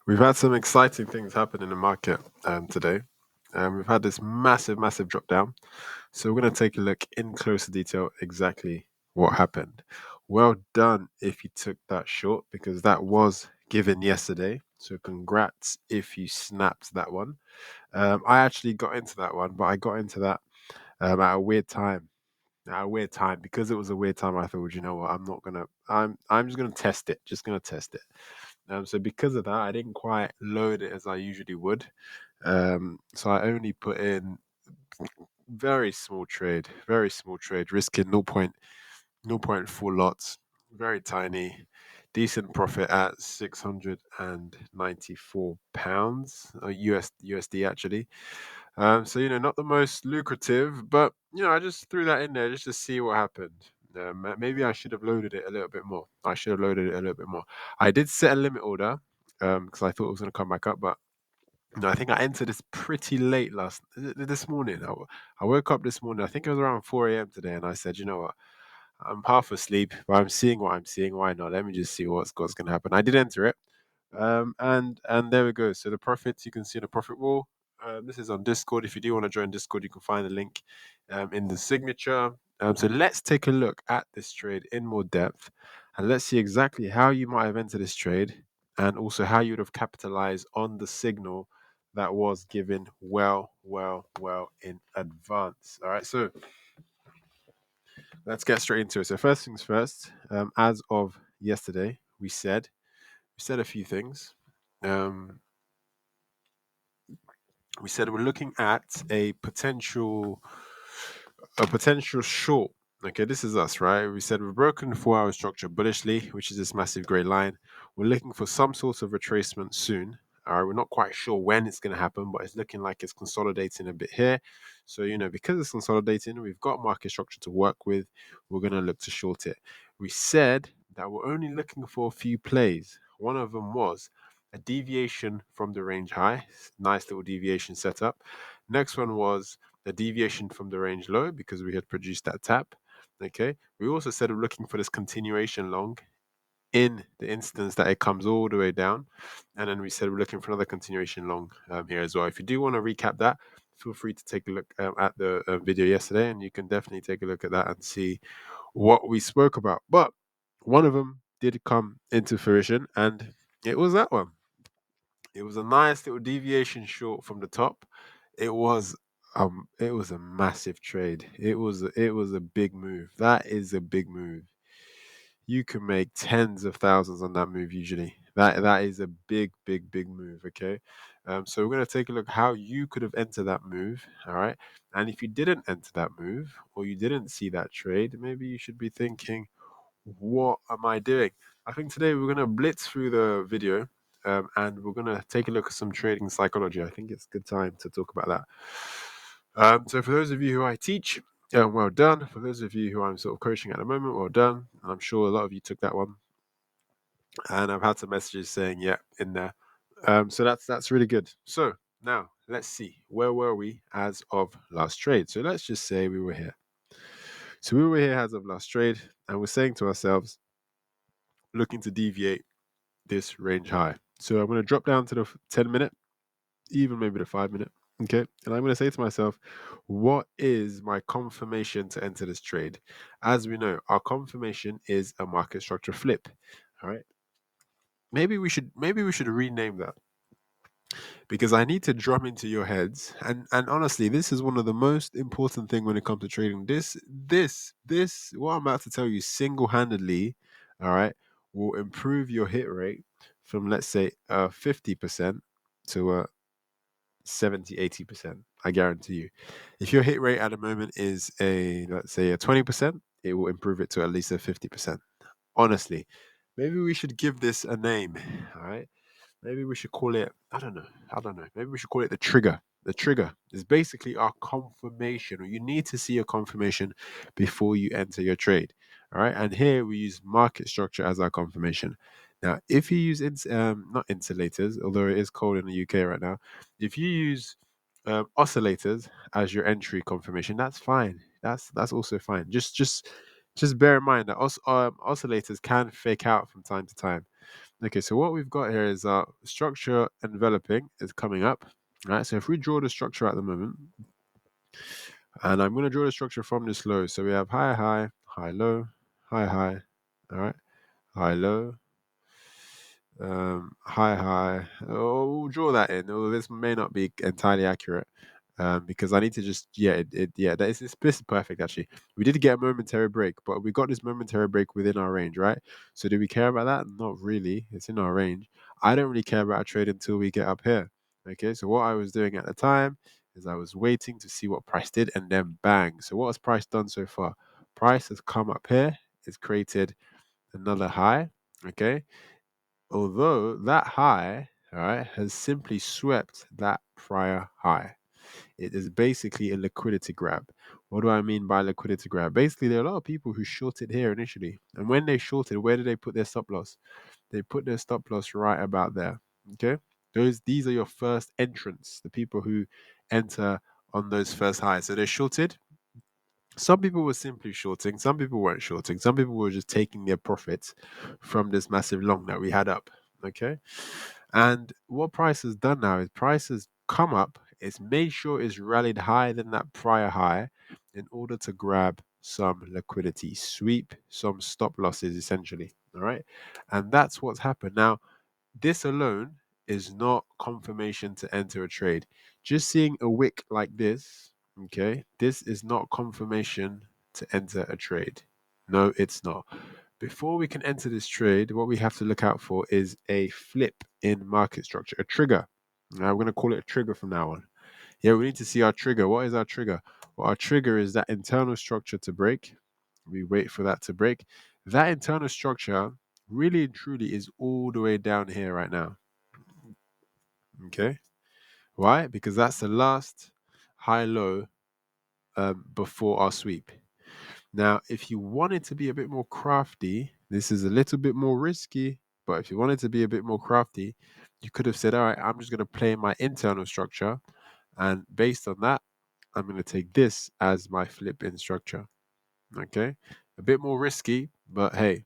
We've had some exciting things happen in the market today. We've had this massive drop down. So we're going to take a look in closer detail exactly what happened. Well done if you took that short because that was given yesterday. So congrats if you snapped that one. I actually got into that one, but I got into that at a weird time. At a weird time because it was a weird time. I thought, well, you know what? I'm not gonna. I'm just gonna test it. Just gonna test it. So because of that, I didn't quite load it as I usually would. So I only put in very small trade, risking zero point 0.4 lots, very tiny, decent profit at £694, USD actually. So not the most lucrative, but I just threw that in there just to see what happened. Maybe I should have loaded it a little bit more. I did set a limit order because I thought it was going to come back up, but no, I think I entered this pretty late this morning. I woke up this morning. I think it was around 4 a.m. today, and I said, you know what? I'm half asleep, but I'm seeing what I'm seeing. Why not? Let me just see what's going to happen. I did enter it, and there we go. So the profits you can see the profit wall. This is on Discord. If you do want to join Discord, you can find the link in the signature. So let's take a look at this trade in more depth, and let's see exactly how you might have entered this trade, and also how you would have capitalized on the signal that was given well in advance. All right, so let's get straight into it. So first things first, as of yesterday, we said a few things. Um, we said we're looking at a potential short. Okay, this is us, right? We said we've broken the 4 hour structure bullishly, which is this massive grey line. We're looking for some sort of retracement soon. All right, we're not quite sure when it's going to happen, but it's looking like it's consolidating a bit here. So, because it's consolidating, we've got market structure to work with. We're going to look to short it. We said that we're only looking for a few plays. One of them was a deviation from the range high. Nice little deviation setup. Next one was a deviation from the range low because we had produced that tap. Okay. We also said we're looking for this continuation long in the instance that it comes all the way down. And then we said we're looking for another continuation long here as well. If you do want to recap that, feel free to take a look at the video yesterday, and you can definitely take a look at that and see what we spoke about. But one of them did come into fruition, and it was that one. It was a nice little deviation short from the top. It was a massive trade. It was a big move. That is a big move. You can make tens of thousands on that move usually. That is a big move. Okay, so we're gonna take a look how you could have entered that move. All right, and if you didn't enter that move or you didn't see that trade, maybe you should be thinking, what am I doing? I think today we're gonna blitz through the video. And we're going to take a look at some trading psychology. I think it's a good time to talk about that. So for those of you who I teach, well done. For those of you who I'm sort of coaching at the moment, well done. And I'm sure a lot of you took that one. And I've had some messages saying, yeah, in there. So that's really good. So now let's see, where were we as of last trade? So let's just say we were here. So we were here as of last trade, and we're saying to ourselves, looking to deviate this range high. So I'm going to drop down to the 10-minute, even maybe the 5-minute. Okay. And I'm going to say to myself, what is my confirmation to enter this trade? As we know, our confirmation is a market structure flip. All right. Maybe we should rename that, because I need to drum into your heads. And honestly, this is one of the most important thing when it comes to trading. This what I'm about to tell you single-handedly, all right, will improve your hit rate from, let's say, 50% to a 70-80%. I guarantee you. If your hit rate at the moment is let's say a 20%, it will improve it to at least a 50%. Honestly, maybe we should give this a name. All right. Maybe we should call it, I don't know. Maybe we should call it the trigger. The trigger is basically our confirmation, or you need to see a confirmation before you enter your trade. All right. And here we use market structure as our confirmation. Now, if you use not insulators, although it is cold in the UK right now, if you use oscillators as your entry confirmation, that's fine. That's also fine. Just bear in mind that oscillators can fake out from time to time. Okay, so what we've got here is our structure enveloping is coming up. Right, so if we draw the structure at the moment, and I'm going to draw the structure from this low. So we have high, high, high, low, high, high, all right, high, low, high, high. Oh, we'll draw that in. Although this may not be entirely accurate, because I need to just this is perfect actually. We did get a momentary break, but we got this momentary break within our range, right? So do we care about that? Not really. It's in our range. I don't really care about a trade until we get up here. Okay, so what I was doing at the time is I was waiting to see what price did, and then bang. So what has price done so far? Price has come up here. It's created another high. Okay, although that high, all right, has simply swept that prior high. It is basically a liquidity grab. What do I mean by liquidity grab? Basically, there are a lot of people who shorted here initially. And when they shorted, where did they put their stop loss? They put their stop loss right about there. Okay? These are your first entrants, the people who enter on those first highs. So they shorted. Some people were simply shorting, some people weren't shorting, some people were just taking their profits from this massive long that we had up. Okay. And what price has done now is price has come up, it's made sure it's rallied higher than that prior high in order to grab some liquidity, sweep some stop losses essentially. All right. And that's what's happened. Now, this alone is not confirmation to enter a trade. Just seeing a wick like this, okay, this is not confirmation to enter a trade. No, it's not. Before we can enter this trade, what we have to look out for is a flip in market structure, a trigger. Now, we're going to call it a trigger from now on. Yeah, we need to see our trigger. What is our trigger? Well, our trigger is that internal structure to break. We wait for that to break. That internal structure really and truly is all the way down here right now. Okay. Why? Because that's the last high low before our sweep. Now, if you wanted to be a bit more crafty, this is a little bit more risky, but if you wanted to be a bit more crafty, you could have said, all right, I'm just going to play my internal structure. And based on that, I'm going to take this as my flip in structure. Okay. A bit more risky, but hey,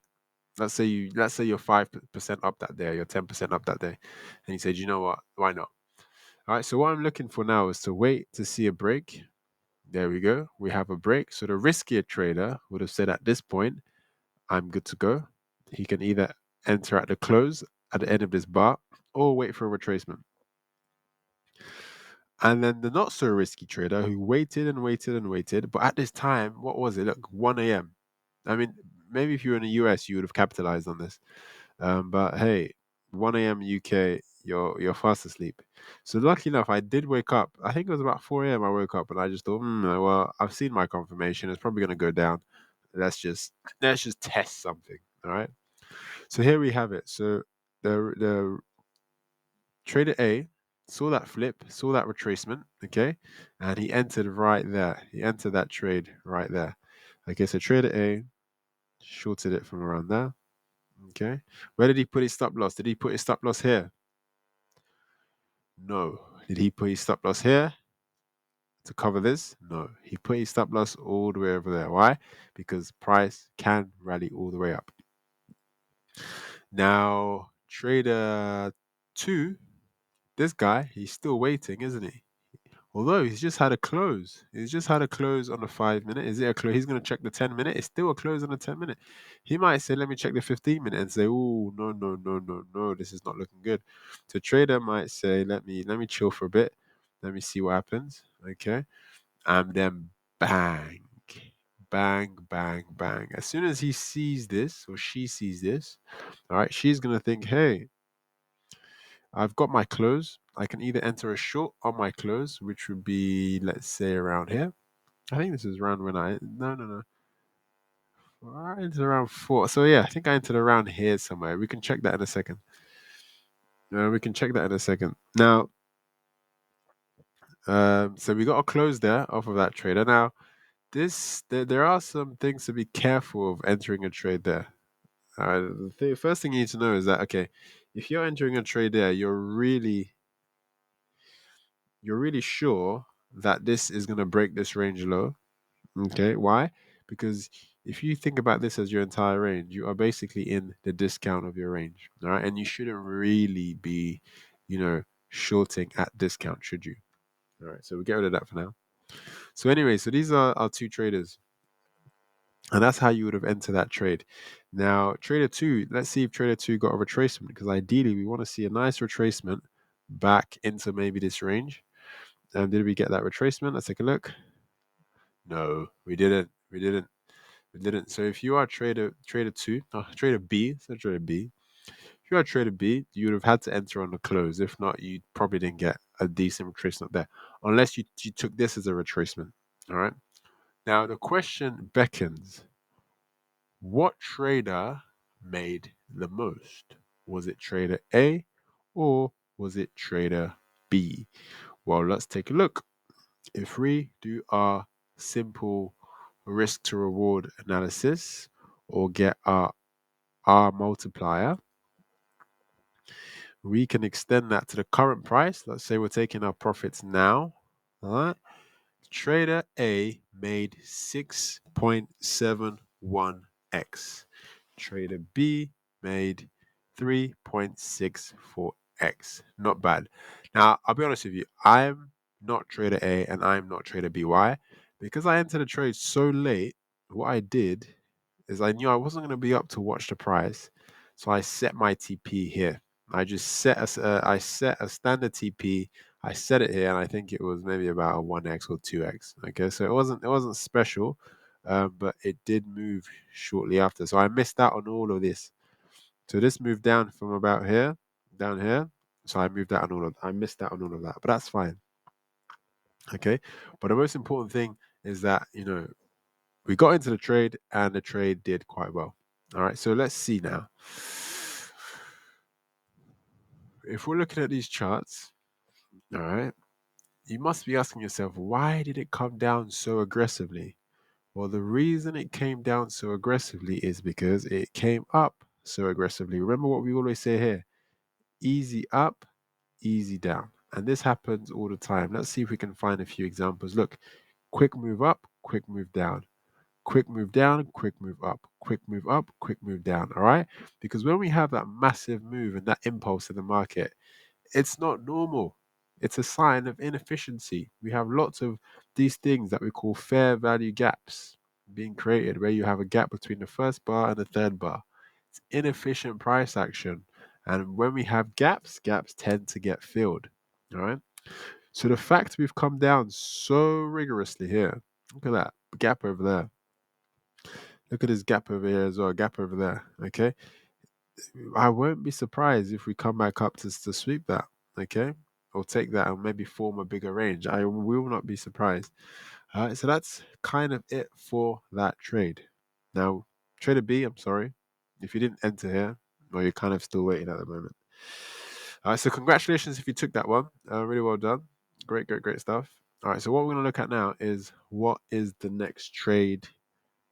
let's say you're 5% up that day, you're 10% up that day, and you said, you know what, why not? All right, so what I'm looking for now is to wait to see a break. There we go. We have a break. So the riskier trader would have said at this point, I'm good to go. He can either enter at the close at the end of this bar or wait for a retracement. And then the not so risky trader who waited and waited and waited, but at this time, what was it? Look, 1 a.m. I mean, maybe if you were in the US, you would have capitalized on this. But hey, 1 a.m. UK, you're fast asleep. So lucky enough, I did wake up. I think it was about 4 a.m. I woke up and I just thought, well, I've seen my confirmation. It's probably gonna go down. Let's just test something. All right. So here we have it. So the trader A saw that flip, saw that retracement, okay, and he entered right there. He entered that trade right there. Okay, so trader A shorted it from around there. Okay. Where did he put his stop loss? Did he put his stop loss here? No. Did he put his stop loss here to cover this? No. He put his stop loss all the way over there. Why? Because price can rally all the way up. Now, trader 2, this guy, he's still waiting, isn't he? Although he's just had a close. He's just had a close on the 5 minute. Is it a close? He's going to check the 10 minute. It's still a close on the 10 minute. He might say, let me check the 15 minute and say, oh, no, no, no, no, no. This is not looking good. So trader might say, let me chill for a bit. Let me see what happens. Okay. And then bang, bang, bang, bang. As soon as he sees this or she sees this, all right, she's going to think, hey, I've got my close. I can either enter a short on my close, which would be, let's say, around here. I think this is around when no. I entered around 4. So yeah, I think I entered around here somewhere. We can check that in a second. Now, so we got a close there off of that trader. Now, there are some things to be careful of entering a trade there. The first thing you need to know is that, okay, if you're entering a trade there, you're really sure that this is going to break this range low. Okay, why? Because if you think about this as your entire range, you are basically in the discount of your range. All right. And you shouldn't really be, shorting at discount, should you? All right. So we'll get rid of that for now. So anyway, so these are our two traders. And that's how you would have entered that trade. Now, trader two, let's see if trader two got a retracement, because ideally we want to see a nice retracement back into maybe this range. Did we get that retracement? Let's take a look. No, we didn't. We didn't. We didn't. So if you are trader two, trader B, so trader B, if you are trader B, you would have had to enter on the close. If not, you probably didn't get a decent retracement there, unless you took this as a retracement. All right. Now the question beckons: what trader made the most? Was it trader A or was it trader B? Well, let's take a look. If we do our simple risk to reward analysis or get our R multiplier, we can extend that to the current price. Let's say we're taking our profits now. All right. Trader A made 6.71x. Trader B made 3.64x. Not bad. Now, I'll be honest with you. I'm not trader A and I'm not trader B. Why? Because I entered the trade so late, what I did is I knew I wasn't going to be up to watch the price. So I set my TP here. I just I set a standard TP. I set it here, and I think it was maybe about a 1x or 2x. Okay, so it wasn't special, but it did move shortly after. So I missed out on all of this. So this moved down from about here, down here. So I missed out on all of that, but that's fine. Okay, but the most important thing is that we got into the trade and the trade did quite well. All right, so let's see now. If we're looking at these charts, all right, you must be asking yourself, why did it come down so aggressively? Well, the reason it came down so aggressively is because it came up so aggressively. Remember what we always say here: easy up, easy down. And this happens all the time. Let's see if we can find a few examples. Look, quick move up, quick move down. Quick move down, quick move up, quick move up, quick move down. All right. Because when we have that massive move and that impulse in the market, it's not normal. It's a sign of inefficiency. We have lots of these things that we call fair value gaps being created, where you have a gap between the first bar and the third bar. It's inefficient price action. And when we have gaps tend to get filled. All right. So the fact we've come down so rigorously here, look at that gap over there. Look at this gap over here as well, gap over there. Okay. I won't be surprised if we come back up to sweep that. Okay. Or take that and maybe form a bigger range. I will not be surprised. All right. So that's kind of it for that trade. Now, trader B, I'm sorry. If you didn't enter here, or you're kind of still waiting at the moment. All right. So congratulations if you took that one. Really well done. Great, great, great stuff. All right. So what we're going to look at now is what is the next trade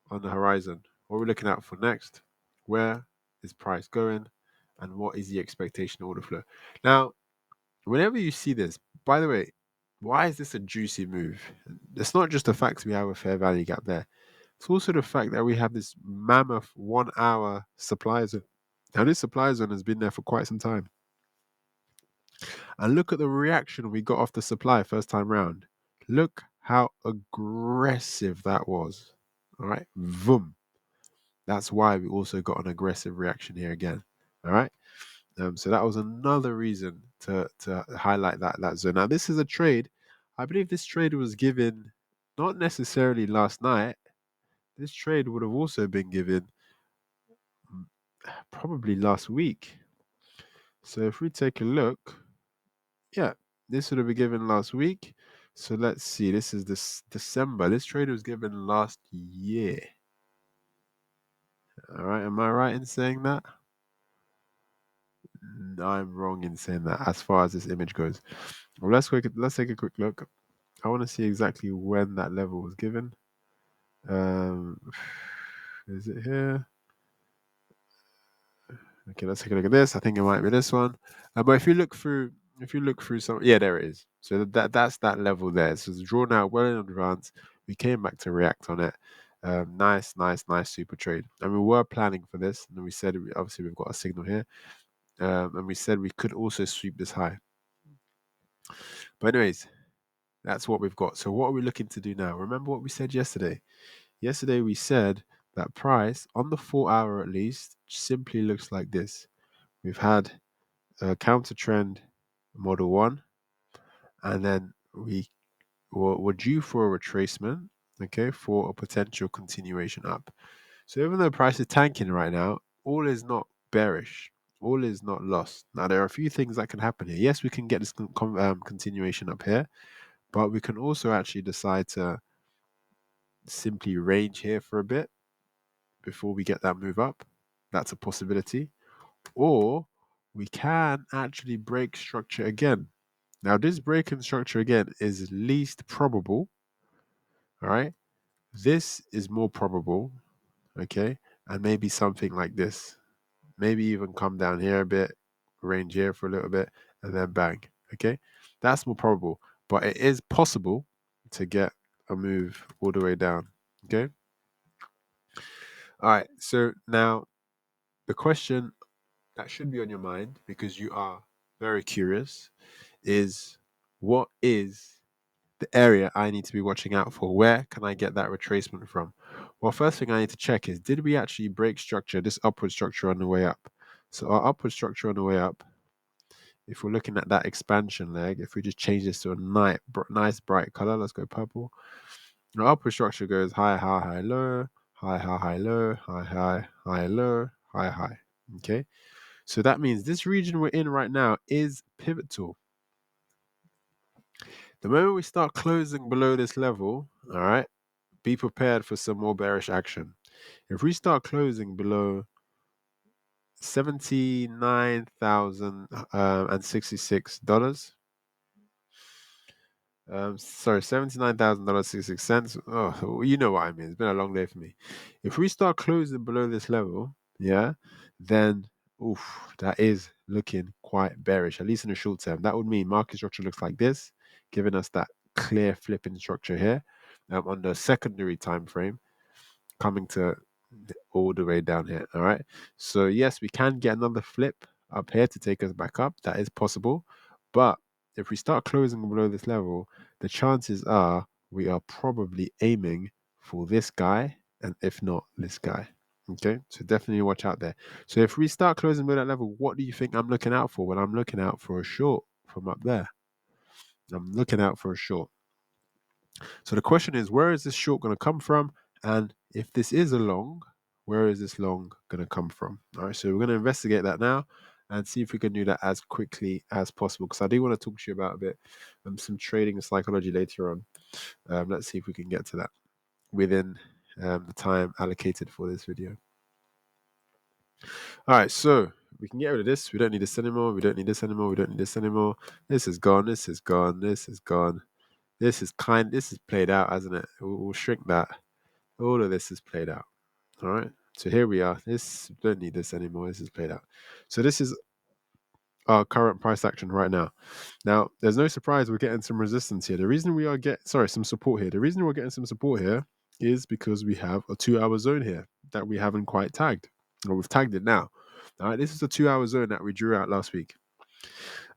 on the horizon? What are we looking at for next? Where is price going? And what is the expectation order flow? Now, whenever you see this, by the way, why is this a juicy move? It's not just the fact we have a fair value gap there. It's also the fact that we have this mammoth 1 hour supply zone. Now, this supply zone has been there for quite some time. And look at the reaction we got off the supply first time round. Look how aggressive that was. All right, boom. That's why we also got an aggressive reaction here again. All right. So that was another reason to highlight that zone. Now this is a trade. I believe this trade was given not necessarily last night. This trade would have also been given probably last week. So if we take a look, yeah, this would have been given last week. So let's see. This is this December. This trade was given last year. All right. Am I right in saying that? No, I'm wrong in saying that as far as this image goes. Well, let's take a quick look. I want to see exactly when that level was given. Um, is it here? Okay, let's take a look at this. I think it might be this one. But if you look through some, yeah, there it is. So that's that level there. So it's drawn out well in advance. We came back to react on it. Nice, nice, nice super trade. And we were planning for this, and we said obviously we've got a signal here, and we said we could also sweep this high. But anyways, that's what we've got. So what are we looking to do now? Remember what we said yesterday? Yesterday we said that price on the 4 hour at least simply looks like this. We've had a counter trend model 1, and then we're due for a retracement, okay, for a potential continuation up. So even though price is tanking right now, all is not bearish. All is not lost. Now there are a few things that can happen here. Yes, we can get this continuation up here, but we can also actually decide to simply range here for a bit before we get that move up. That's a possibility. Or we can actually break structure again. Now this break in structure again is least probable. All right. This is more probable. Okay. And maybe something like this. Maybe even come down here a bit, range here for a little bit, and then bang. Okay. That's more probable. But it is possible to get a move all the way down. Okay. All right. So now the question that should be on your mind, because you are very curious, is what is the area I need to be watching out for? Where can I get that retracement from? Well, first thing I need to check is, did we actually break structure, this upward structure on the way up? So our upward structure on the way up, if we're looking at that expansion leg, if we just change this to a nice bright color, let's go purple. Our upward structure goes high, high, high, low, high, high, high, low, high, high, high, low, high, high. Okay. So that means this region we're in right now is pivotal. The moment we start closing below this level, all right, be prepared for some more bearish action. If we start closing below 79,066 sorry, $79,000.66. Oh, you know what I mean. It's been a long day for me. If we start closing below this level, yeah, then oof, that is looking quite bearish, at least in the short term. That would mean market structure looks like this, giving us that clear flipping structure here on the secondary time frame, coming to all the way down here. All right. So yes, we can get another flip up here to take us back up. That is possible. But if we start closing below this level, the chances are we are probably aiming for this guy, and if not this guy. Okay, so definitely watch out there. So if we start closing below that level, what do you think I'm looking out for? Well, I'm looking out for a short from up there. I'm looking out for a short. So the question is, where is this short going to come from? And if this is a long, where is this long going to come from? All right, so we're going to investigate that now and see if we can do that as quickly as possible. Because I do want to talk to you about a bit some trading and psychology later on. Let's see if we can get to that within the time allocated for this video. All right, so we can get rid of this. We don't need this anymore. We don't need this anymore. We don't need this anymore. This is gone. This is gone. This is gone. This is played out, hasn't it? We'll shrink that. All of this is played out. All right. So here we are. This don't need this anymore. This is played out. So this is our current price action right now. Now, there's no surprise we're getting some resistance here. The reason we are some support here. The reason we're getting some support here is because we have a 2 hour zone here that we haven't quite tagged. Or we've tagged it now. All right. This is a 2 hour zone that we drew out last week.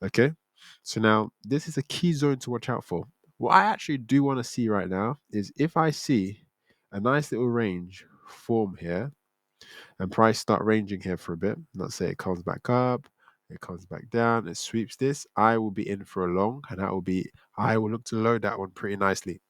Okay. So now this is a key zone to watch out for. What I actually do want to see right now is if I see a nice little range form here and price start ranging here for a bit, let's say it comes back up, it comes back down, it sweeps this, I will be in for a long, and I will look to load that one pretty nicely.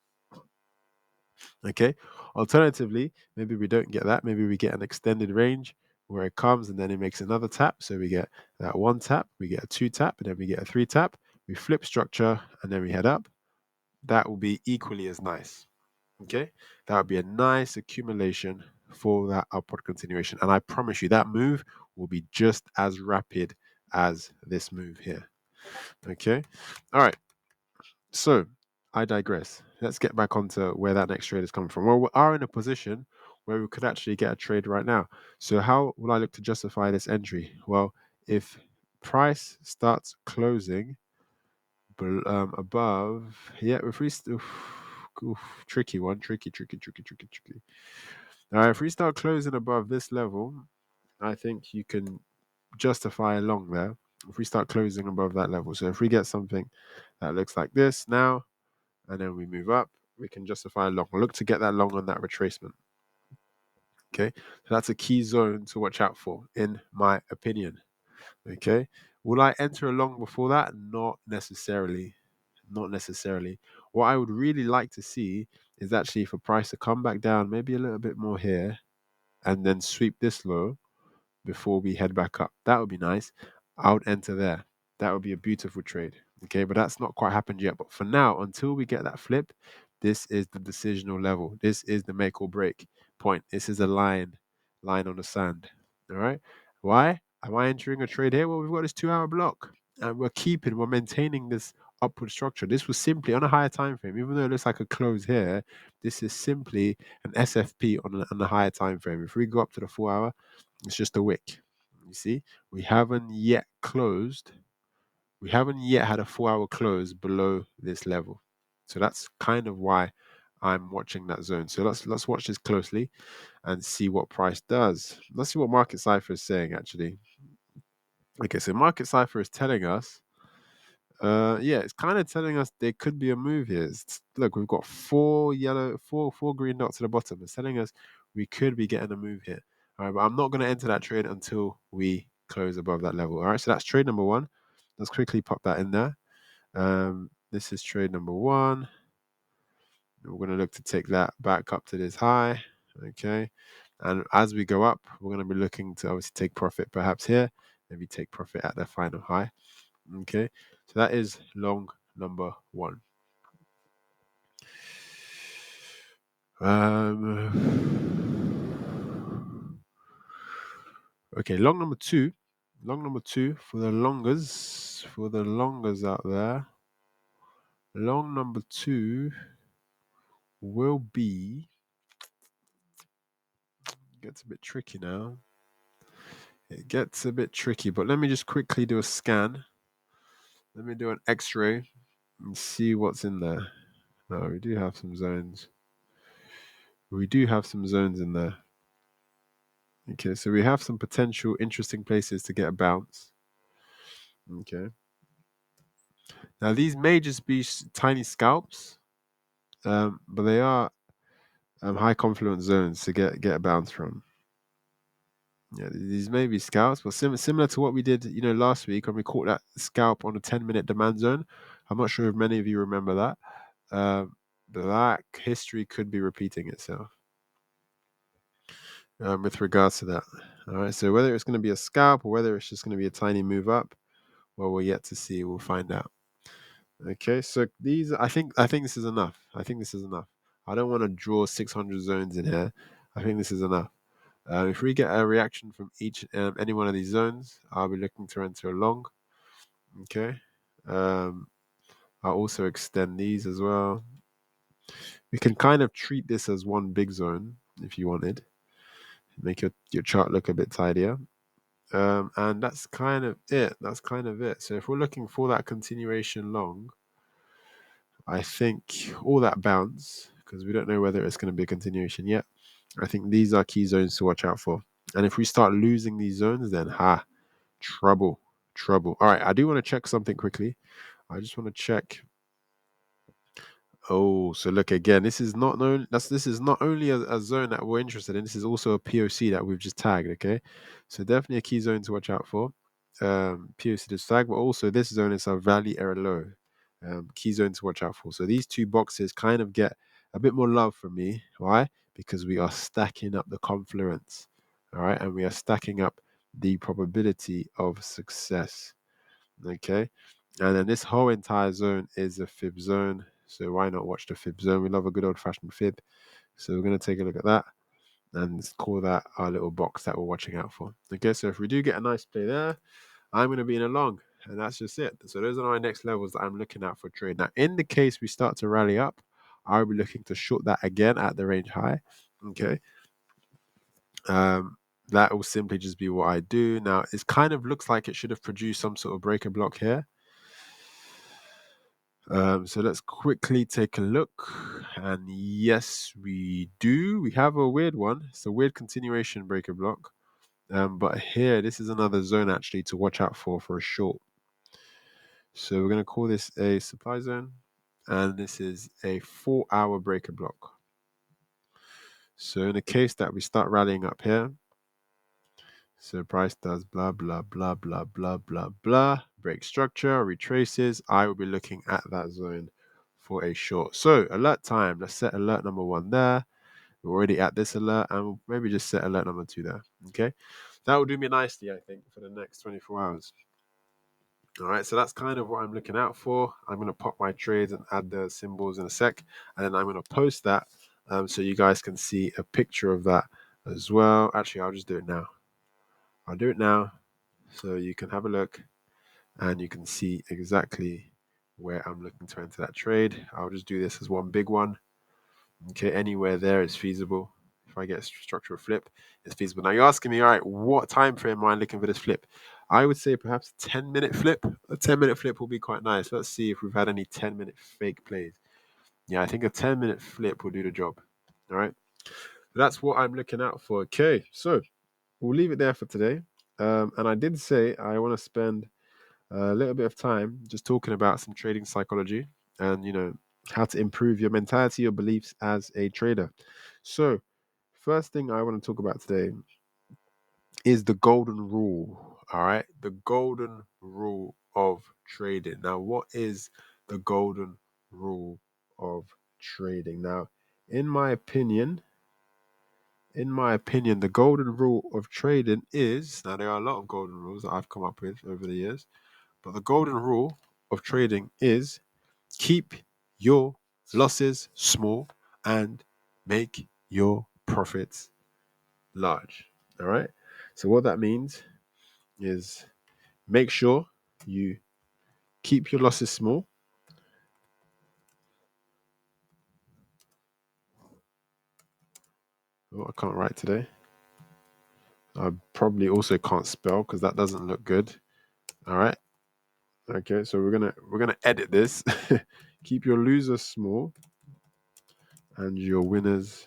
Okay. Alternatively, maybe we don't get that. Maybe we get an extended range where it comes and then it makes another tap. So we get that one tap, we get a two tap, and then we get a three tap. We flip structure and then we head up. That will be equally as nice. Okay. That would be a nice accumulation for that upward continuation. And I promise you that move will be just as rapid as this move here. Okay. All right. So I digress. Let's get back onto where that next trade is coming from. Well, we are in a position where we could actually get a trade right now. So how will I look to justify this entry? Well, if price starts closing above, yeah, if we tricky one. Tricky. Now, if we start closing above this level, I think you can justify a long there. If we start closing above that level, so if we get something that looks like this now, and then we move up, we can justify a long. Look to get that long on that retracement. Okay, so that's a key zone to watch out for, in my opinion. Okay, will I enter a long before that? Not necessarily. Not necessarily. What I would really like to see is actually for price to come back down, maybe a little bit more here, and then sweep this low before we head back up. That would be nice. I would enter there. That would be a beautiful trade. Okay, but that's not quite happened yet. But for now, until we get that flip, this is the decisional level. This is the make or break point. This is a line on the sand. All right. Why am I entering a trade here? Well, we've got this 2 hour block, and we're maintaining this upward structure. This was simply on a higher time frame, even though it looks like a close here. This is simply an SFP on a higher time frame. If we go up to the 4 hour, it's just a wick. You see, we haven't yet closed. We haven't yet had a 4 hour close below this level. So that's kind of why I'm watching that zone. So let's watch this closely and see what price does. Let's see what Market Cipher is saying actually. Okay, so Market Cipher is telling us, it's kind of telling us there could be a move here. Look, we've got four green dots at the bottom. It's telling us we could be getting a move here. All right, but I'm not going to enter that trade until we close above that level. All right, so that's trade number one. Let's quickly pop that in there. This is trade number one. We're going to look to take that back up to this high. Okay, and as we go up, we're going to be looking to obviously take profit perhaps here, maybe take profit at the final high. Okay, so that is long number one. Okay, long number two. Long number two for the longers out there. Long number two will be. Gets a bit tricky now. It gets a bit tricky, but let me just quickly do a scan. Let me do an X-ray and see what's in there. No, we do have some zones. We do have some zones in there. Okay, so we have some potential interesting places to get a bounce. Okay. Now these may just be tiny scalps, but they are high confluence zones to get a bounce from. Yeah, these may be scalps, but similar to what we did, last week when we caught that scalp on a 10-minute demand zone. I'm not sure if many of you remember that. But that history could be repeating itself with regards to that. All right, so whether it's going to be a scalp or whether it's just going to be a tiny move up, well, we're yet to see. We'll find out. Okay, so I think this is enough. I think this is enough. I don't want to draw 600 zones in here. I think this is enough. If we get a reaction from any one of these zones, I'll be looking to enter a long. Okay. I'll also extend these as well. We can kind of treat this as one big zone if you wanted. Make your chart look a bit tidier. And that's kind of it. So if we're looking for that continuation long, I think all that bounce, because we don't know whether it's going to be a continuation yet, I think these are key zones to watch out for. And if we start losing these zones, then trouble. All right, I do want to check something quickly. I just want to check. Oh, so look again. This is not only a zone that we're interested in. This is also a POC that we've just tagged. Okay, so definitely a key zone to watch out for. POC to tag, but also this zone is a value error low. Key zone to watch out for. So these two boxes kind of get a bit more love from me. Why? Because we are stacking up the confluence. All right, and we are stacking up the probability of success. Okay, and then this whole entire zone is a fib zone. So why not watch the fib zone? We love a good old-fashioned fib. So we're going to take a look at that and call that our little box that we're watching out for. Okay, so if we do get a nice play there, I'm going to be in a long, and that's just it. So those are my next levels that I'm looking at for trade. Now, in the case we start to rally up, I'll be looking to short that again at the range high. Okay. That will simply just be what I do. Now, it kind of looks like it should have produced some sort of breaker block here. So let's quickly take a look. And yes, we do. We have a weird one. It's a weird continuation breaker block. But here, this is another zone actually to watch out for a short. So we're going to call this a supply zone. And this is a 4-hour breaker block. So in the case that we start rallying up here, so price does blah, blah, blah, blah, blah, blah, blah, break structure, retraces, I will be looking at that zone for a short. So alert time, let's set alert number 1 there. We're already at this alert, and we'll maybe just set alert number 2 there. Okay, that will do me nicely, I think, for the next 24 hours. All right, so that's kind of what I'm looking out for. I'm going to pop my trades and add the symbols in a sec, and then I'm going to post that so you guys can see a picture of that as well. Actually, I'll just do it now. I'll do it now so you can have a look and you can see exactly where I'm looking to enter that trade. I'll just do this as one big one. Okay, anywhere there is feasible. If I get a structural flip, it's feasible. Now you're asking me, all right, what time frame am I looking for this flip? I would say perhaps a 10-minute flip. A 10-minute flip will be quite nice. Let's see if we've had any 10-minute fake plays. Yeah, I think a 10-minute flip will do the job. All right, that's what I'm looking out for. Okay, so we'll leave it there for today. And I did say I want to spend a little bit of time just talking about some trading psychology and, how to improve your mentality, your beliefs as a trader. So, first thing I want to talk about today is the golden rule. All right, the golden rule of trading. Now, what is the golden rule of trading? Now, in my opinion, the golden rule of trading is, now there are a lot of golden rules that I've come up with over the years, but the golden rule of trading is keep your losses small and make your profits large. All right. So what that means is make sure you keep your losses small. Oh, I can't write today. I probably also can't spell because that doesn't look good. All right. Okay, so we're gonna edit this. Keep your losers small and your winners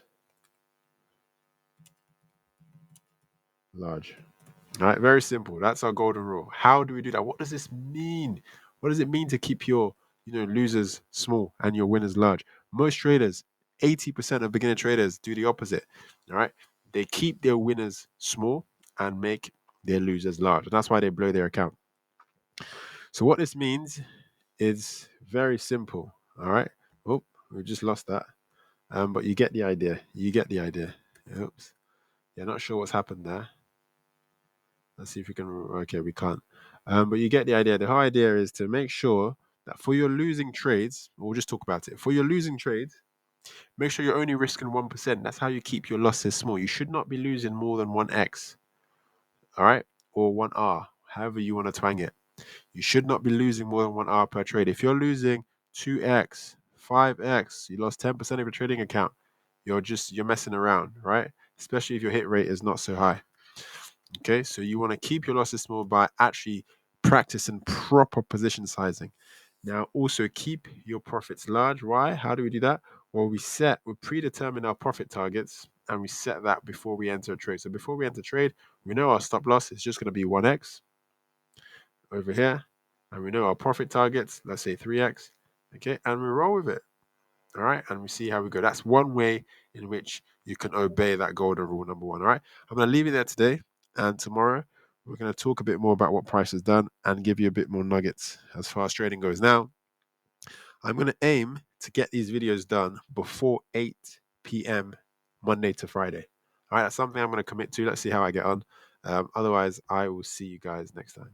large. All right, very simple. That's our golden rule. How do we do that? What does this mean? What does it mean to keep your, losers small and your winners large? Most traders, 80% of beginner traders do the opposite. All right, they keep their winners small and make their losers large, and that's why they blow their account. So what this means is very simple. All right. Oh, we just lost that. But you get the idea. You get the idea. Oops. Yeah, not sure what's happened there. Let's see if we can. Okay, we can't. But you get the idea. The whole idea is to make sure that for your losing trades, we'll just talk about it. For your losing trades, make sure you're only risking 1%. That's how you keep your losses small. You should not be losing more than 1x. All right, or 1R, however you want to twang it. You should not be losing more than 1 hour per trade. If you're losing 2x, 5x, you lost 10% of your trading account, you're messing around, right? Especially if your hit rate is not so high. Okay, so you want to keep your losses small by actually practicing proper position sizing. Now, also keep your profits large. Why? How do we do that? Well, we predetermine our profit targets and we set that before we enter a trade. So before we enter trade, we know our stop loss is just going to be 1x over here, and we know our profit targets, let's say 3x, okay, and we roll with it. All right, and we see how we go. That's one way in which you can obey that golden rule, number 1. All right, I'm going to leave it there today, and tomorrow we're going to talk a bit more about what price has done and give you a bit more nuggets as far as trading goes. Now, I'm going to aim to get these videos done before 8 p.m. Monday to Friday. All right, that's something I'm going to commit to. Let's see how I get on. Otherwise, I will see you guys next time.